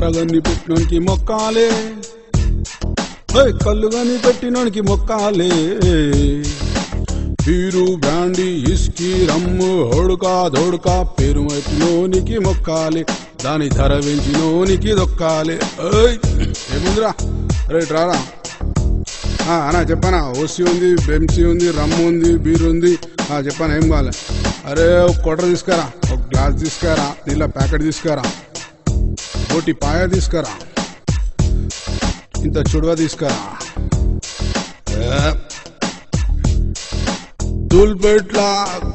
సారగన్ని పెట్టినోనికి మొక్కాలే, కళ్ళు గని పెట్టినోనికి మొక్కాలే. Beer brandy ఇస్కీ రమ్ము హోడుకా దోడుకా పేరు పెట్టినోనికి మొక్కాలే, దాని ధర పెంచినోనికి దొక్కాలే. ఏముందిరా రైట్ రారా అన్నా చెప్పనా, ఓసీ ఉంది, బెంసీ ఉంది, రమ్ము ఉంది, బీరు ఉంది. చెప్పాను ఏం కావాలి? అరే ఒక కొట్ర తీసుకురా, ఒక గ్లాస్ తీసుకురా, నీళ్ళ ప్యాకెట్ తీసుకురా, బోటి పాయ తీసుకురా, ఇంత చుడవ తీసుకురా. తూల్పేట్ల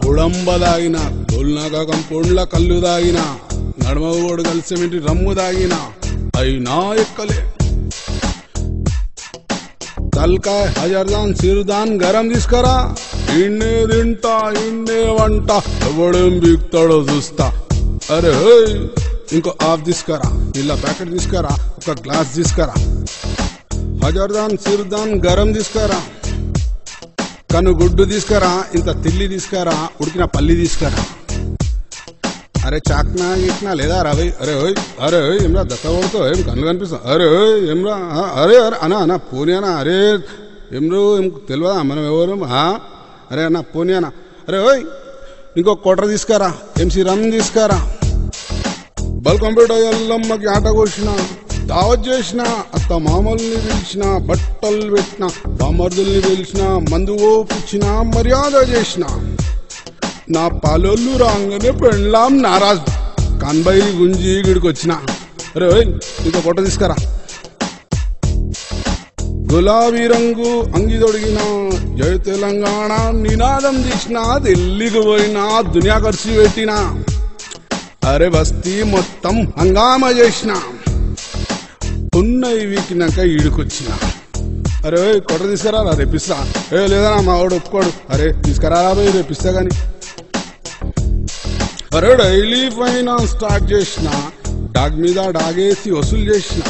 గుడంబ దాగిన, తోల్నాకం పొండ్ల కళ్ళు దాగిన, నడమ ఓడు కలిసి రమ్ము దాగిన, అయినా ఎక్కలే. తల్కాయ హజర్దాన్ సిరుదాన్ గరం తీసుకురా, ఇన్నే తింటా ఇన్నే వంట, ఎవడేం బిక్తాడో చూస్తా. అరే ఇంకో హాఫ్ తీసుకురా, నీళ్ళ ప్యాకెట్ తీసుకురా, ఒక గ్లాస్ తీసుకురా, హజర్దాన్ సిరుదాన్ గరం తీసుకురా, కనుగుడ్డు తీసుకురా, ఇంత తిల్లి తీసుకురా, ఉడికిన పల్లి తీసుకురా. అరే చాక్నా గిట్నా లేదా రవి? అరే ఓయ్ అరే ఏమ్రా దత్త కొడుతో ఏం కళ్ళు కనిపిస్తా? అరే ఏమ్రా అరే అరే అన్నా అన్న పోనీ అన్న, అరే ఏమ్రో ఏం తెలియదా మనం ఎవరు? అరే అన్న పోనీ అన్న. అరే ఓయ్ ఇంకో కొట్ర తీసుకురా, ఎంసీ రమ్ తీసుకురా. బల్ కంప్యూటర్ ఎల్లమ్మకి ఆట కోసిన, దావత్ చేసిన, అత్త మామల్ని పిలిచిన, బట్టలు పెట్టిన, బామర్దుల్ని పిలిచిన, మందు ఓపిచ్చిన, మర్యాద చేసిన. నా పాలోళ్ళు రాగానే పెళ్ళాం నారాజ్ కాన్బాయి గుంజి గిడికి వచ్చిన. అరే ఇంకో కొట్ట తీసుకురా. గులాబీ రంగు అంగి తొడిగిన, జై తెలంగాణ నినాదం తీసిన, ఢిల్లీకి పోయినా దునియా ఖర్చు పెట్టిన. అరే బస్తీ మొత్తం హంగామా చేసిన, ఉన్నవి వీకినాక ఈడుకొచ్చిన. అరే కొట్ట తీసుకురా, రేపిస్తా. లేదా మా వాడు ఒప్పుకోడు. అరే తీసుకురా పోయి రేపిస్తా గాని. అరే డైలీ ఫైనాన్స్ స్టార్ట్ చేసిన, డాగ్ మీద డాగేసి వసూలు చేసిన,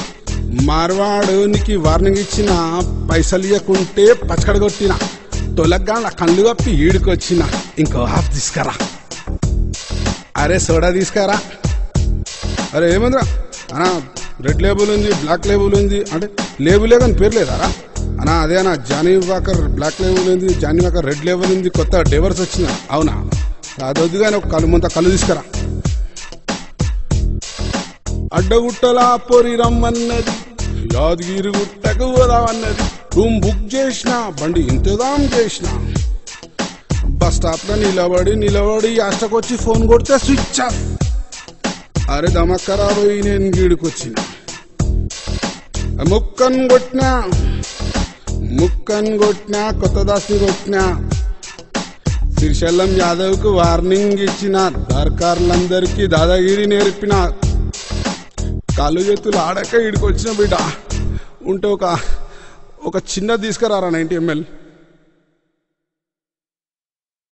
మార్వాడునికి వార్నింగ్ ఇచ్చిన, పైసలు ఇవ్వకుంటే పచ్చకడ కొట్టిన, తొలగ్గా కళ్ళు కప్పి ఈడుకొచ్చిన. ఇంకో హాఫ్ తీసుకురా. అరే సోడా తీసుకురా. అరే ఏముందిరా అన్నా, రెడ్ లేబుల్ ఉంది, బ్లాక్ లేబుల్ ఉంది. అంటే లేబులే కానీ పేరు లేదారా అన్నా? అదే అన్న జానీ వాకర్ బ్లాక్ లేబుల్ ఉంది, జానీ వాకర్ రెడ్ లేబుల్ ఉంది, కొత్త డైవర్స్ వచ్చిందా? అవునా? అదొద్దు కానీ ఒక కళ్ళు తీసుకురా. అడ్డగుట్టలా పొరి రమ్మన్నది, యాదగిరి గుట్టకు పోదామన్నది, రూమ్ బుక్ చేసిన, బండి ఇంతదాం చేసిన, బస్ స్టాప్ లో నిలబడి యాస్టకొచ్చి ఫోన్ కొడితే స్విచ్ ఆఫ్. అరే దమక్కరా పోయి నేను గీడుకొచ్చిన, ముక్కన్ కొట్టినా కొత్త దాస్తి కొట్టినా. శ్రీశైలం యాదవ్ కు వార్నింగ్ ఇచ్చిన, దర్కార్లందరికీ దాదాగిరి నేర్పిన, కాళ్ళు చేతులు ఆడక ఈడికొచ్చిన బిడ్డ. ఉంటే ఒక చిన్న తీసుకురారా 90 ml.